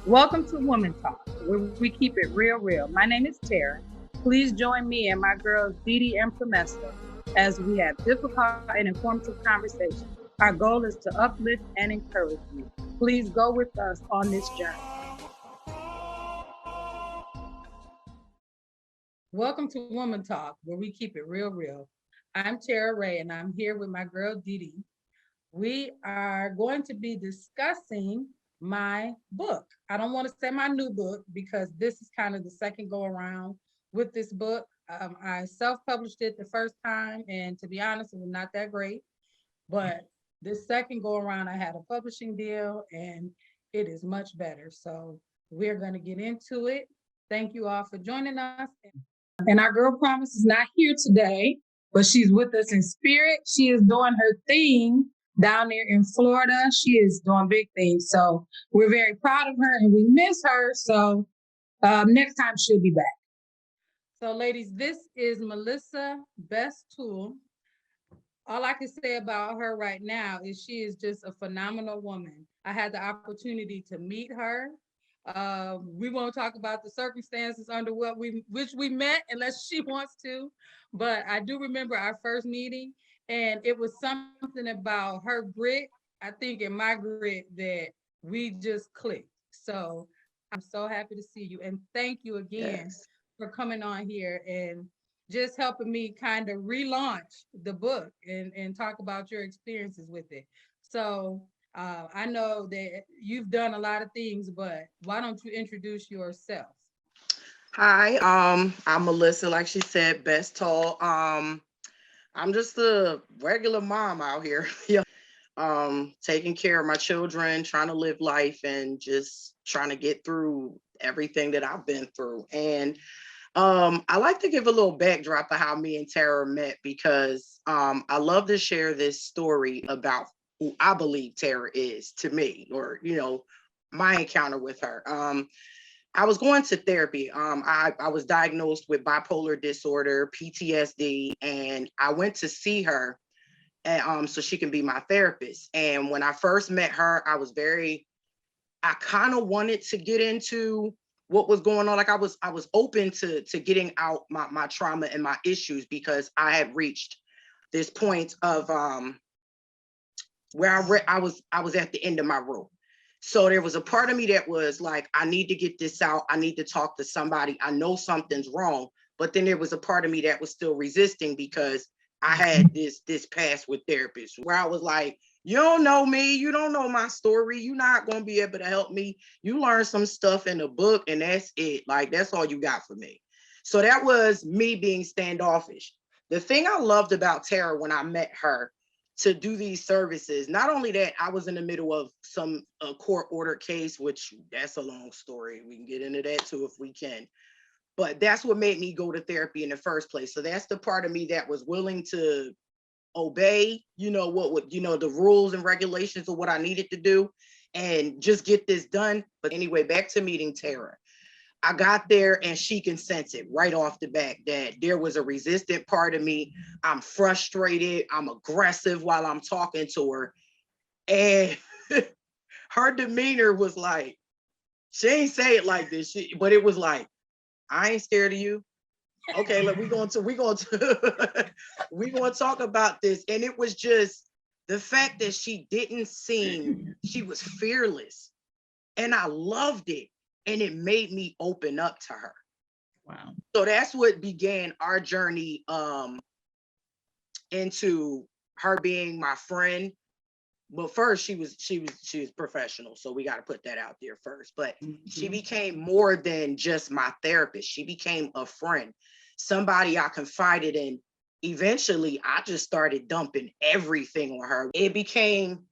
Welcome to Woman Talk, where we keep it real. My name is Tara. Please join me and my girls Dee Dee and Promesta as we have difficult and informative conversations. Our goal is to uplift and encourage you. Please go with us on this journey. Welcome to Woman Talk, where we keep it real. I'm Tara Ray, and I'm here with my girl Dee Dee. We are going to be discussing my book. I don't want to say my new book because this is kind of the second go around with this book. I self-published it the first time, and to be honest, it was not that great. But this second go around, I had a publishing deal, and it is much better. So we're going to get into it. Thank you all for joining us. And our girl Promise is not here today, but she's with us in spirit. She is doing her thing down there in Florida. She is doing big things. So we're very proud of her and we miss her. So next time she'll be back. So ladies, this is Melissa Best-Tull. All I can say about her right now is she is just a phenomenal woman. I had the opportunity to meet her. We won't talk about the circumstances under which we met unless she wants to, but I do remember our first meeting, and it was something about her grit, I think, and my grit that we just clicked. So I'm so happy to see you, and thank you again for coming on here and just helping me kind of relaunch the book and talk about your experiences with it. So I know that you've done a lot of things, but why don't you introduce yourself? Hi, I'm Melissa, like she said, Best-Tull. I'm just a regular mom out here, taking care of my children, trying to live life and just trying to get through everything that I've been through. And I like to give a little backdrop of how me and Tara met because I love to share this story about who I believe Tara is to me, or my encounter with her. I was going to therapy. I was diagnosed with bipolar disorder, PTSD, and I went to see her and, so she can be my therapist. And when I first met her, I kind of wanted to get into what was going on. Like I was open to getting out my trauma and my issues because I had reached this point of where I was at the end of my rope. So there was a part of me that was like, I need to get this out. I need to talk to somebody. I know something's wrong. But then there was a part of me that was still resisting because I had this past with therapists where I was like, you don't know me. You don't know my story. You're not going to be able to help me. You learn some stuff in the book and that's it. Like, that's all you got for me. So that was me being standoffish. The thing I loved about Tara when I met her to do these services. Not only that, I was in the middle of some court order case, which that's a long story. We can get into that too if we can. But that's what made me go to therapy in the first place. So that's the part of me that was willing to obey, the rules and regulations of what I needed to do and just get this done. But anyway, back to meeting Tara. I got there and she can sense it right off the bat that there was a resistant part of me. I'm frustrated. I'm aggressive while I'm talking to her. And her demeanor was like, she ain't say it like this, but it was like, I ain't scared of you. Okay, look, we going to we going to talk about this. And it was just the fact that she didn't seem, she was fearless. And I loved it. And it made me open up to her. Wow. So that's what began our journey into her being my friend. But first she was professional. So we got to put that out there first. But she became more than just my therapist. She became a friend, somebody I confided in. Eventually, I just started dumping everything on her. It became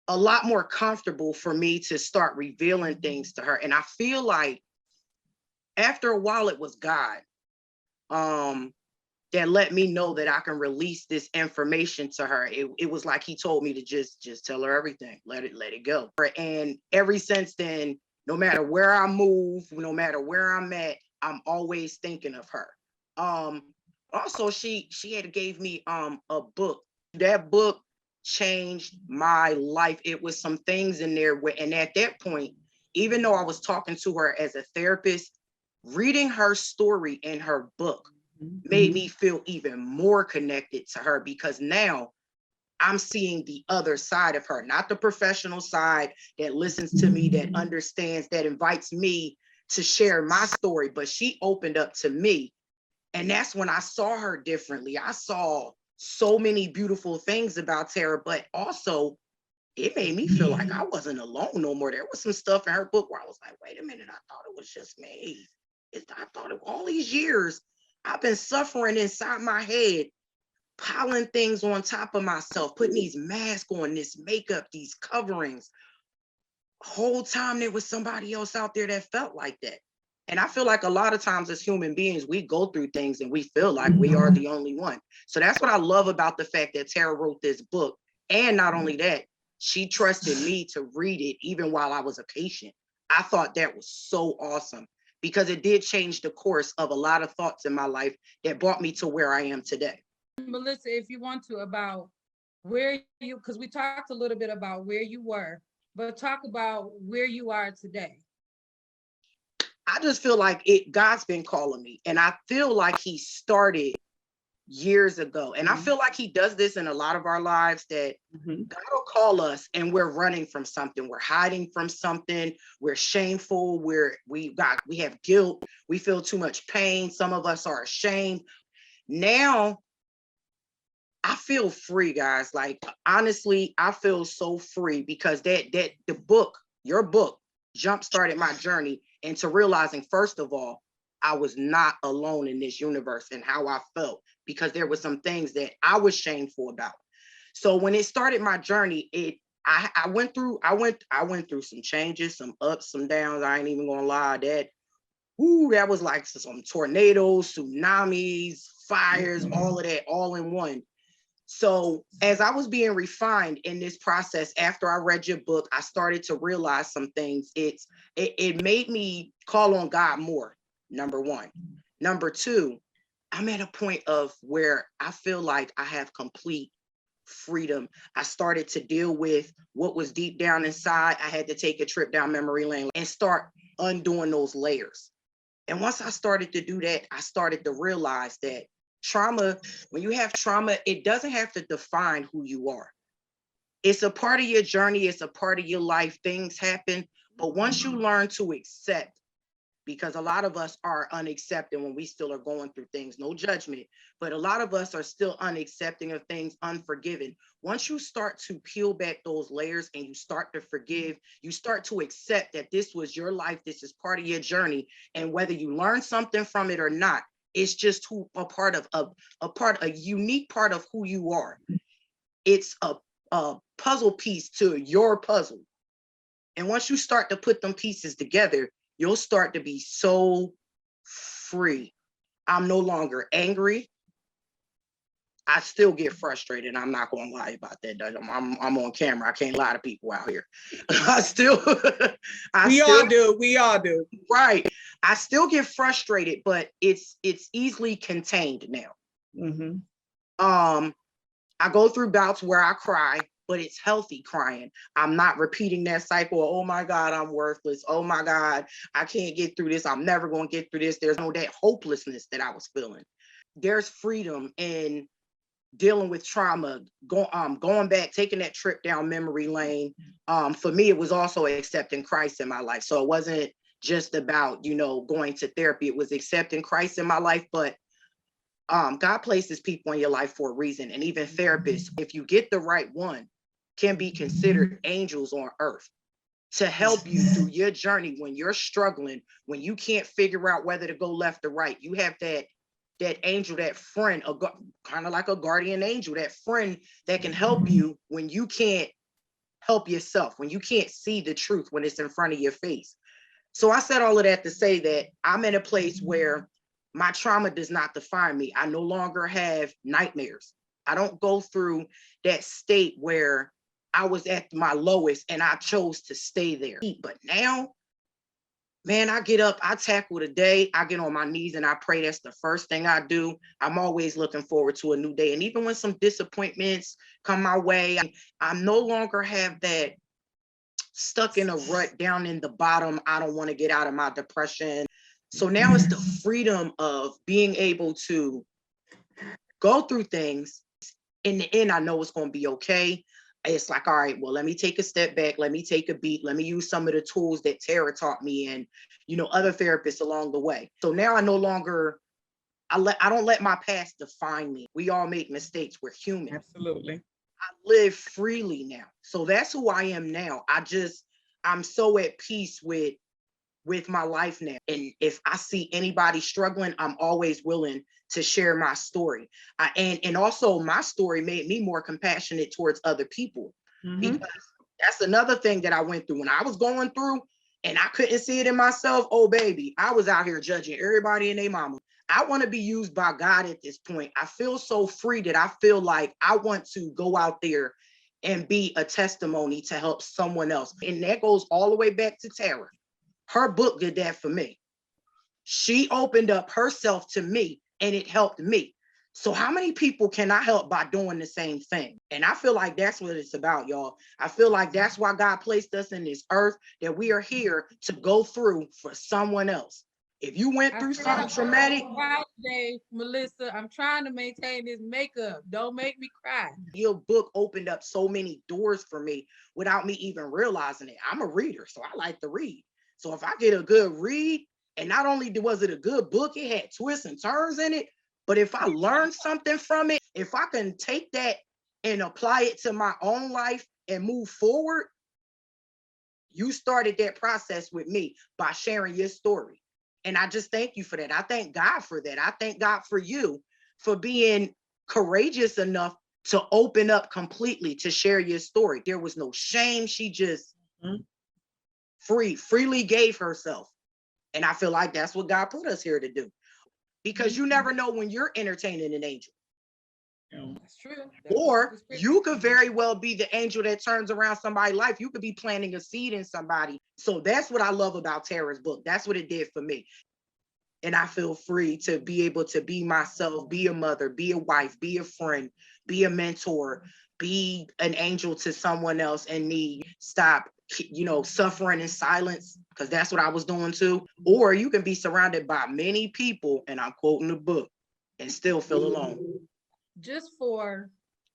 a lot more comfortable for me to start revealing things to her. And I feel like after a while, it was God that let me know that I can release this information to her. It was like he told me to just tell her everything, let it go. And ever since then, no matter where I move, no matter where I'm at, I'm always thinking of her. Also, she had gave me a book. That book changed my life. It was some things in there and at that point, even though I was talking to her as a therapist, reading her story in her book made me feel even more connected to her, because now I'm seeing the other side of her, not the professional side that listens to me, that understands, that invites me to share my story, but she opened up to me. And that's when I saw her differently. I saw so many beautiful things about Tara, but also it made me feel like I wasn't alone no more. There was some stuff in her book where I was like, wait a minute, I thought it was just me. I thought of all these years I've been suffering inside my head, piling things on top of myself, putting these masks on, this makeup, these coverings. Whole time there was somebody else out there that felt like that. And I feel like a lot of times as human beings, we go through things and we feel like we are the only one. So that's what I love about the fact that Tara wrote this book. And not only that, she trusted me to read it even while I was a patient. I thought that was so awesome, because it did change the course of a lot of thoughts in my life that brought me to where I am today. Melissa, if you want to, about where you, because we talked a little bit about where you were, but talk about where you are today. I just feel like God's been calling me, and I feel like he started years ago. And I feel like he does this in a lot of our lives, that God will call us and we're running from something. We're hiding from something. We're shameful. We have guilt. We feel too much pain. Some of us are ashamed. Now I feel free, guys. Like, honestly, I feel so free, because the book, your book, jump started my journey into realizing, first of all, I was not alone in this universe and how I felt, because there were some things that I was shameful about. So when it started my journey, I went through some changes, some ups, some downs. I ain't even gonna lie. That was like some tornadoes, tsunamis, fires, all of that, all in one. So as I was being refined in this process, after I read your book, I started to realize some things. It made me call on God more, number one. Number two, I'm at a point of where I feel like I have complete freedom. I started to deal with what was deep down inside. I had to take a trip down memory lane and start undoing those layers. And once I started to do that, I started to realize that trauma, when you have trauma, it doesn't have to define who you are. It's a part of your journey. It's a part of your life. Things happen. But once you learn to accept, because a lot of us are unaccepting when we still are going through things, no judgment, but a lot of us are still unaccepting of things, unforgiving. Once you start to peel back those layers and you start to forgive, you start to accept that this was your life, this is part of your journey, and whether you learn something from it or not, it's just a unique part of who you are. It's a puzzle piece to your puzzle. And once you start to put them pieces together, you'll start to be so free. I'm no longer angry. I still get frustrated. I'm not going to lie about that. I'm on camera. I can't lie to people out here. We all do. Right. I still get frustrated, but it's easily contained now. I go through bouts where I cry, but it's healthy crying. I'm not repeating that cycle of, oh my God, I'm worthless. Oh my God, I can't get through this. I'm never going to get through this. There's no that hopelessness that I was feeling. There's freedom in dealing with trauma, going back, taking that trip down memory lane. For me, it was also accepting Christ in my life. So it wasn't just about, going to therapy. It was accepting Christ in my life, but God places people in your life for a reason. And even therapists, if you get the right one, can be considered angels on earth to help you through your journey when you're struggling, when you can't figure out whether to go left or right. You have that angel, that friend, kind of like a guardian angel, that friend that can help you when you can't help yourself, when you can't see the truth when it's in front of your face. So I said all of that to say that I'm in a place where my trauma does not define me. I no longer have nightmares. I don't go through that state where I was at my lowest and I chose to stay there. But now, man, I get up, I tackle the day, I get on my knees and I pray. That's the first thing I do. I'm always looking forward to a new day. And even when some disappointments come my way, I no longer have that stuck in a rut down in the bottom. I don't want to get out of my depression. So now it's the freedom of being able to go through things. In the end, I know it's going to be okay. It's like, all right, well, let me take a step back. Let me take a beat. Let me use some of the tools that Tara taught me and, other therapists along the way. So now I no longer, I don't let my past define me. We all make mistakes. We're human. Absolutely. I live freely now. So that's who I am now. I'm so at peace with my life now. And if I see anybody struggling, I'm always willing to share my story. And also my story made me more compassionate towards other people, because that's another thing that I went through when I was going through and I couldn't see it in myself. Oh, baby, I was out here judging everybody and their mama. I want to be used by God at this point. I feel so free that I feel like I want to go out there and be a testimony to help someone else. And that goes all the way back to Tara. Her book did that for me. She opened up herself to me and it helped me. So how many people can I help by doing the same thing? And I feel like that's what it's about, y'all. I feel like that's why God placed us in this earth, that we are here to go through for someone else. If you went through something traumatic, today, Melissa, I'm trying to maintain this makeup. Don't make me cry. Your book opened up so many doors for me without me even realizing it. I'm a reader, so I like to read. So if I get a good read, and not only was it a good book, it had twists and turns in it, but if I learned something from it, if I can take that and apply it to my own life and move forward, you started that process with me by sharing your story. And I just thank you for that. I thank God for that. I thank God for you for being courageous enough to open up completely, to share your story. There was no shame. She just freely gave herself. And I feel like that's what God put us here to do. Because you never know when you're entertaining an angel. That's true. Or you could very well be the angel that turns around somebody's life. You could be planting a seed in somebody. So that's what I love about Tara's book. That's what it did for me. And I feel free to be able to be myself, be a mother, be a wife, be a friend, be a mentor, be an angel to someone else in need. Stop, suffering in silence, because that's what I was doing too. Or you can be surrounded by many people, and I'm quoting the book, and still feel alone. Just for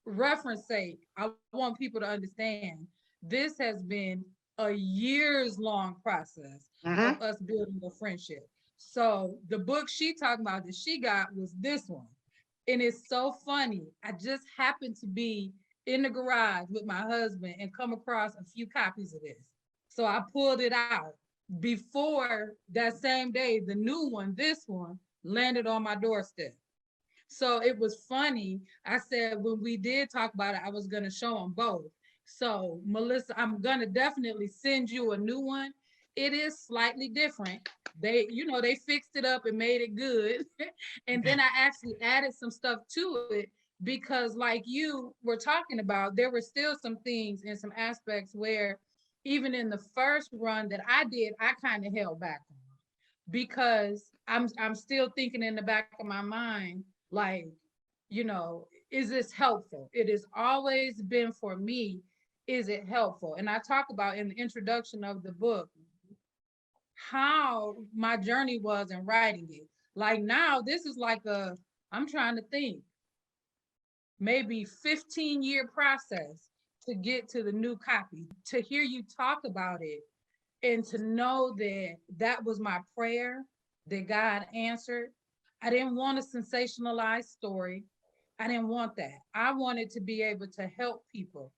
reference sake, I want people to understand this has been a years-long process of us building a friendship. So the book she talking about that she got was this one. And it's so funny. I just happened to be in the garage with my husband and come across a few copies of this. So I pulled it out. Before that same day, the new one, this one, landed on my doorstep. So it was funny. I said when we did talk about it, I was going to show them both. So Melissa, I'm going to definitely send you a new one. It is slightly different. They fixed it up and made it good. And then I actually added some stuff to it because like you were talking about, there were still some things and some aspects where even in the first run that I did, I kind of held back on because I'm still thinking in the back of my mind, like, is this helpful? It has always been for me, is it helpful? And I talk about in the introduction of the book how my journey was in writing it. Like now, this is like I'm trying to think, maybe 15-year process to get to the new copy. To hear you talk about it and to know that that was my prayer, that God answered. I didn't want a sensationalized story. I didn't want that. I wanted to be able to help people.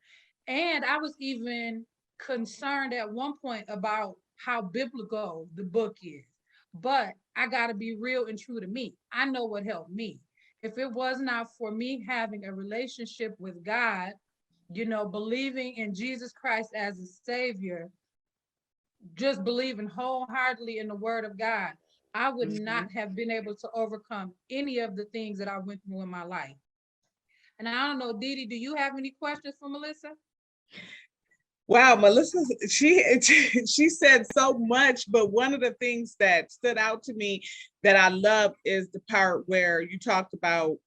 And I was even concerned at one point about how biblical the book is. But I got to be real and true to me. I know what helped me. If it was not for me having a relationship with God, believing in Jesus Christ as a savior, just believing wholeheartedly in the word of God, I would not have been able to overcome any of the things that I went through in my life. And I don't know, Didi, do you have any questions for Melissa? Wow, Melissa, she said so much, but one of the things that stood out to me that I love is the part where you talked about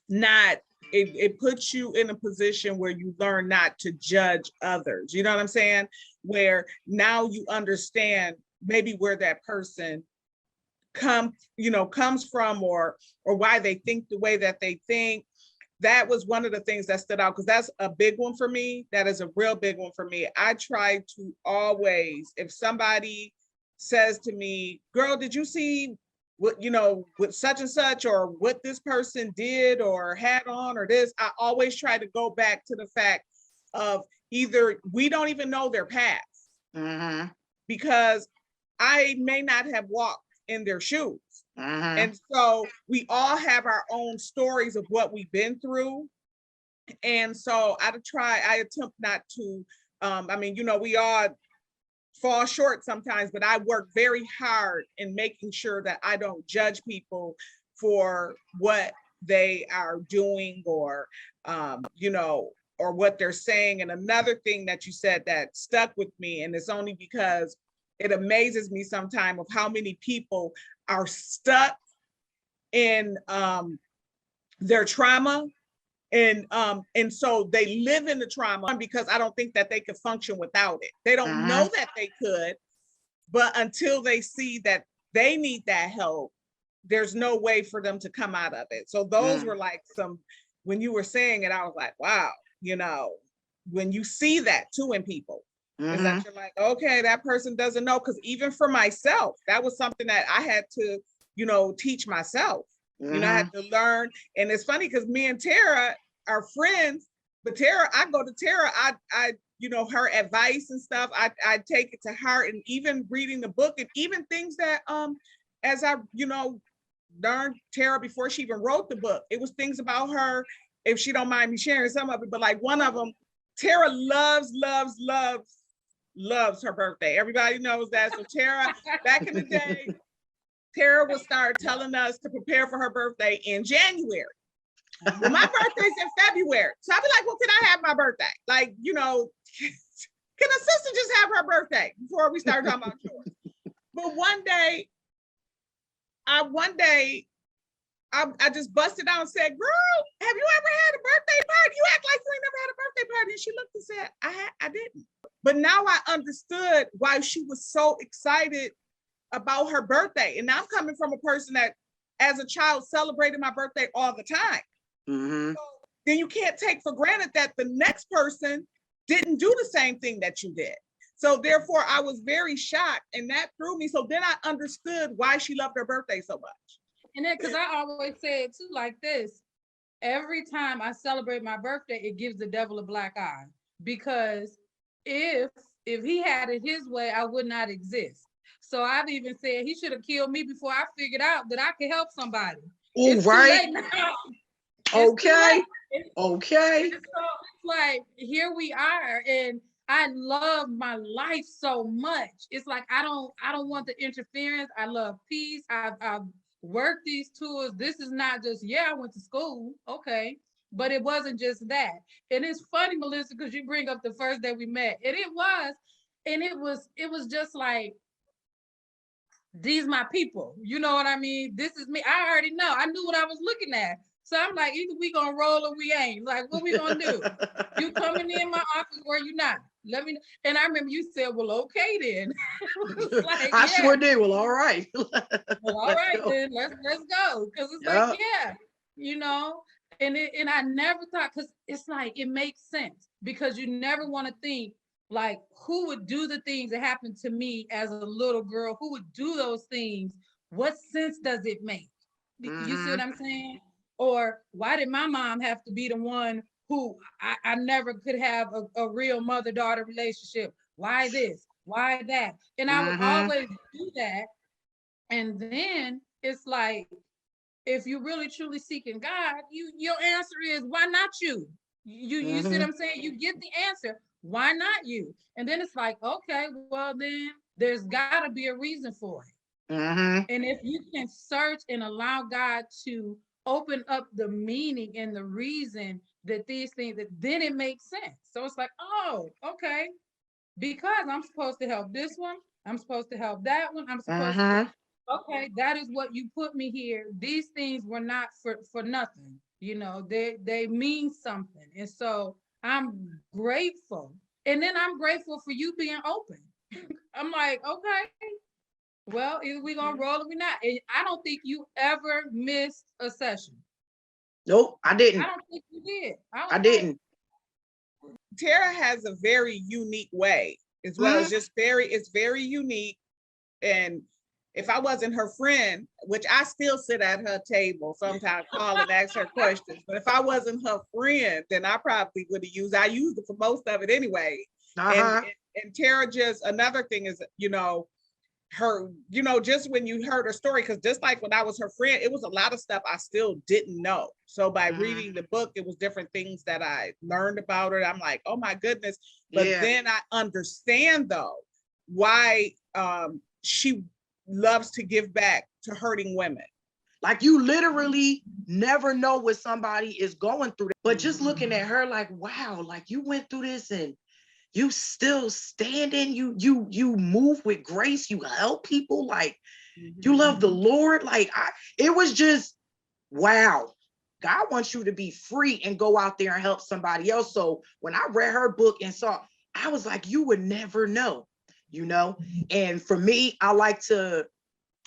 not it puts you in a position where you learn not to judge others. You know what I'm saying? Where now you understand maybe where that person comes from, or why they think the way that they think. That was one of the things that stood out, because that's a big one for me. That is a real big one for me. I try to always, if somebody says to me, girl, did you see what, with such and such, or what this person did or had on, or this, I always try to go back to the fact of either we don't even know their past, because I may not have walked in their shoes. And so we all have our own stories of what we've been through. And so I attempt not to, we all fall short sometimes, but I work very hard in making sure that I don't judge people for what they are doing, or, or what they're saying. And another thing that you said that stuck with me, and it's only because it amazes me sometimes of how many people are stuck in their trauma, and so they live in the trauma because I don't think that they could function without it. They don't know that they could, but until they see that they need that help, there's no way for them to come out of it. So those were like when you were saying it, I was like, wow, when you see that too in people, is that you're like, okay, that person doesn't know. Because even for myself, that was something that I had to, teach myself. I had to learn. And it's funny because me and Tara are friends, but I go to Tara, I her advice and stuff, I take it to heart. And even reading the book, and even things that as I learned Tara before she even wrote the book, it was things about her, if she don't mind me sharing some of it, but like one of them, Tara loves her birthday. Everybody knows that. So Tara, back in the day, Tara would start telling us to prepare for her birthday in January. Well, my birthday's in February. So I'd be like, well, can I have my birthday? Like, can a sister just have her birthday before we start talking about yours? But one day, I just busted out and said, girl, have you ever had a birthday party? You act like you ain't never had a birthday party. And she looked and said, I didn't. But now I understood why she was so excited about her birthday. And I'm coming from a person that as a child celebrated my birthday all the time. So then you can't take for granted that the next person didn't do the same thing that you did. So therefore I was very shocked, and that threw me. So then I understood why she loved her birthday so much. And then, because I always say it too like this, every time I celebrate my birthday, it gives the devil a black eye. Because if he had it his way, I would not exist. So I've even said he should have killed me before I figured out that I could help somebody. Oh, right. Okay. Okay. So it's like, here we are, and I love my life so much. It's like I don't want the interference. I love peace. I've worked these tours. This is not just, I went to school, okay, but it wasn't just that. And it's funny, Melissa, because you bring up the first day we met, and it was just like, these my people. You know what I mean? This is me. I already know. I knew what I was looking at. So I'm like, either we gonna roll or we ain't. Like, what we gonna do? You coming in my office or you not? Let me know. And I remember you said, well, okay then. Like, I sure did. Well, all right. Well, all right then. Let's go. Because it's like, and I never thought, because it's like, it makes sense, because you never want to think like, who would do the things that happened to me as a little girl? Who would do those things? What sense does it make? You see what I'm saying? Or why did my mom have to be the one who I never could have a real mother-daughter relationship? Why this? Why that? And I would always do that. And then it's like, if you really truly seeking God, your answer is, why not you? You see what I'm saying? You get the answer. Why not you? And then it's like, okay, well then there's got to be a reason for it. And if you can search and allow God to open up the meaning and the reason that these things, then it makes sense. So it's like, oh, okay, because I'm supposed to help this one, I'm supposed to help that one, I'm supposed to, okay, that is what you put me here. These things were not for nothing. They mean something. And so I'm grateful. And then I'm grateful for you being open. I'm like, okay, well, either we gonna roll or we not. And I don't think you ever missed a session. Nope, I I didn't. don't think you did. I I was like, didn't. Tara has a very unique way as well. Mhm. It's just it's very unique. And if I wasn't her friend, which I still sit at her table sometimes, call and ask her questions, but if I wasn't her friend, then I probably would have I used it for most of it anyway. And, Uh-huh. and Tara, just another thing is, her, just when you heard her story, because just like when I was her friend, it was a lot of stuff I still didn't know. So by reading the book, it was different things that I learned about her. I'm like, oh my goodness. But Yeah. then I understand though why she loves to give back to hurting women. Like, you literally never know what somebody is going through. But just looking at her like, wow, like you went through this and you still standing, you move with grace, you help people, like you love the Lord. Like, it was just, wow. God wants you to be free and go out there and help somebody else. So when I read her book and saw, I was like, you would never know, And for me, I like to,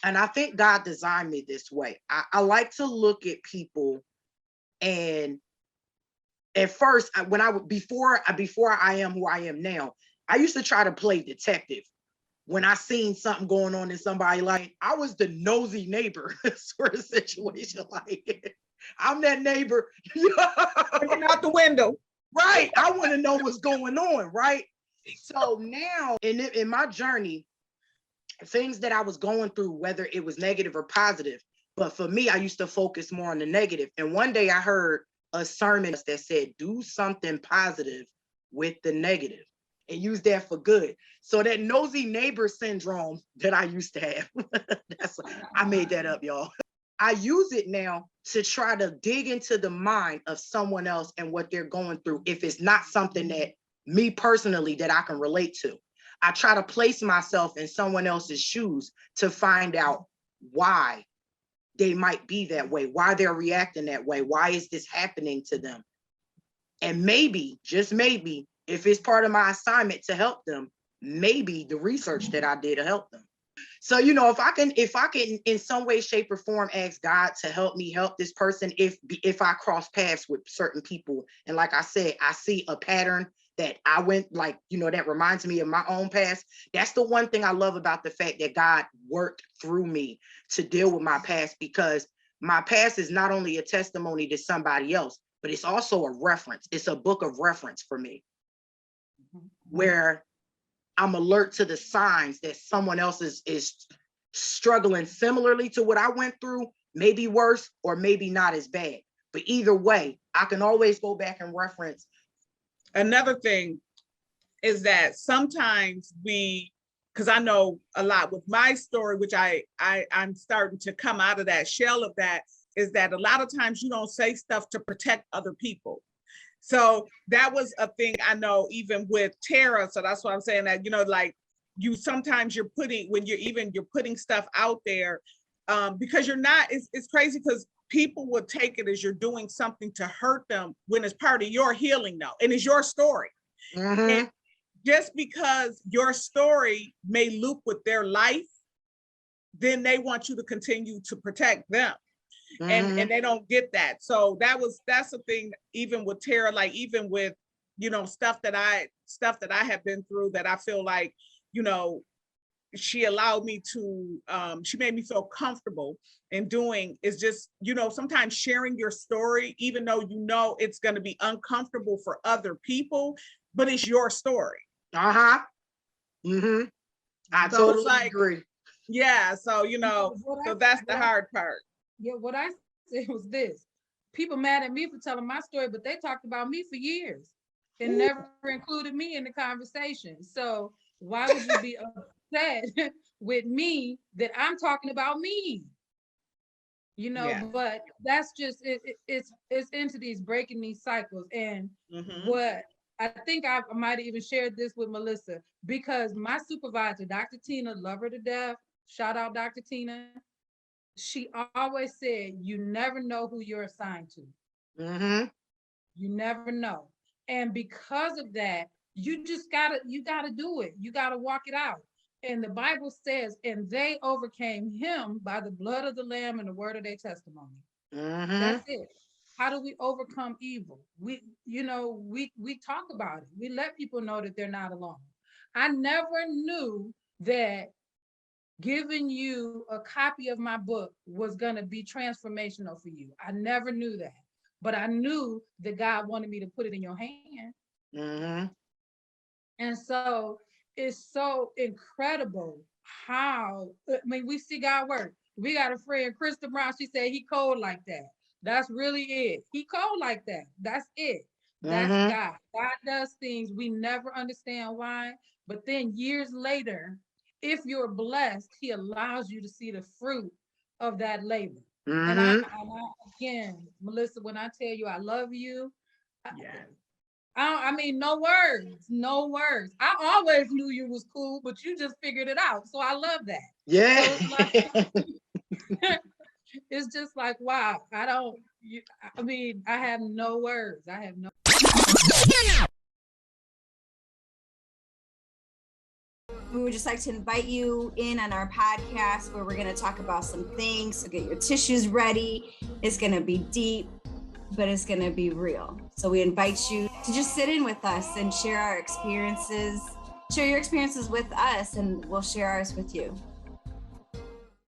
and I think God designed me this way. I like to look at people, and at first, when I would before I am who I am now, I used to try to play detective. When I seen something going on in somebody, like I was the nosy neighbor sort of situation. Like, I'm that neighbor. Looking out the window. Right. I want to know what's going on. Right. So now in my journey, things that I was going through, whether it was negative or positive, but for me, I used to focus more on the negative. And one day I heard a sermon that said, do something positive with the negative and use that for good. So that nosy neighbor syndrome that I used to have, I made that up, y'all. I use it now to try to dig into the mind of someone else and what they're going through. If it's not something that me personally that I can relate to, I try to place myself in someone else's shoes to find out why they might be that way, why they're reacting that way, why is this happening to them? And maybe, just maybe, if it's part of my assignment to help them, maybe the research that I did to help them. So, if I can in some way, shape, or form ask God to help me help this person, if I cross paths with certain people, and like I said, I see a pattern that I went, like, that reminds me of my own past. That's the one thing I love about the fact that God worked through me to deal with my past, because my past is not only a testimony to somebody else, but it's also a reference. It's a book of reference for me, where I'm alert to the signs that someone else is struggling similarly to what I went through, maybe worse or maybe not as bad. But either way, I can always go back and reference. Another thing is that sometimes because I know a lot with my story, which I'm starting to come out of that shell of that, is that a lot of times you don't say stuff to protect other people. So that was a thing I know even with Tara. So that's why I'm saying that, like sometimes you're putting stuff out there because you're not, it's crazy because people will take it as you're doing something to hurt them when it's part of your healing though. And it's your story. And just because your story may loop with their life, then they want you to continue to protect them. And they don't get that. So that's the thing, even with Tara, like even with, stuff that I have been through, that I feel like, she allowed me to, she made me feel comfortable in doing, is just, sometimes sharing your story, even though it's going to be uncomfortable for other people, but it's your story. I So totally agree. Yeah. So, so that's the hard part. Yeah, what I said was this. People mad at me for telling my story, but they talked about me for years and never included me in the conversation. So why would you be upset with me that I'm talking about me? Yeah. But that's just it's into these breaking these cycles. And what I think I might have even shared this with Melissa, because my supervisor, Dr. Tina, love her to death. Shout out Dr. Tina. She always said, you never know who you're assigned to. Mm-hmm. You never know. And because of that, you gotta do it. You gotta walk it out. And the Bible says, and they overcame him by the blood of the Lamb and the word of their testimony. Mm-hmm. That's it. How do we overcome evil? We talk about it. We let people know that they're not alone. I never knew that giving you a copy of my book was going to be transformational for you. I never knew that. But I knew that God wanted me to put it in your hand. Mm-hmm. And so it's so incredible how, I mean, we see God work. We got a friend, Krista Brown, she said he cold like that. That's really it. He cold like that. That's it. That's Mm-hmm. God. God does things we never understand why. But then years later, if you're blessed, he allows you to see the fruit of that labor. Mm-hmm. Again, Melissa, when I tell you I love you, Yes. I mean, no words, no words. I always knew you was cool, but you just figured it out. So I love that. Yeah. So it's like, it's just like, wow, I mean, I have no words. I have no. We would just like to invite you in on our podcast where we're going to talk about some things. So get your tissues ready. It's going to be deep, but it's going to be real. So we invite you to just sit in with us and share our experiences, share your experiences with us, and we'll share ours with you.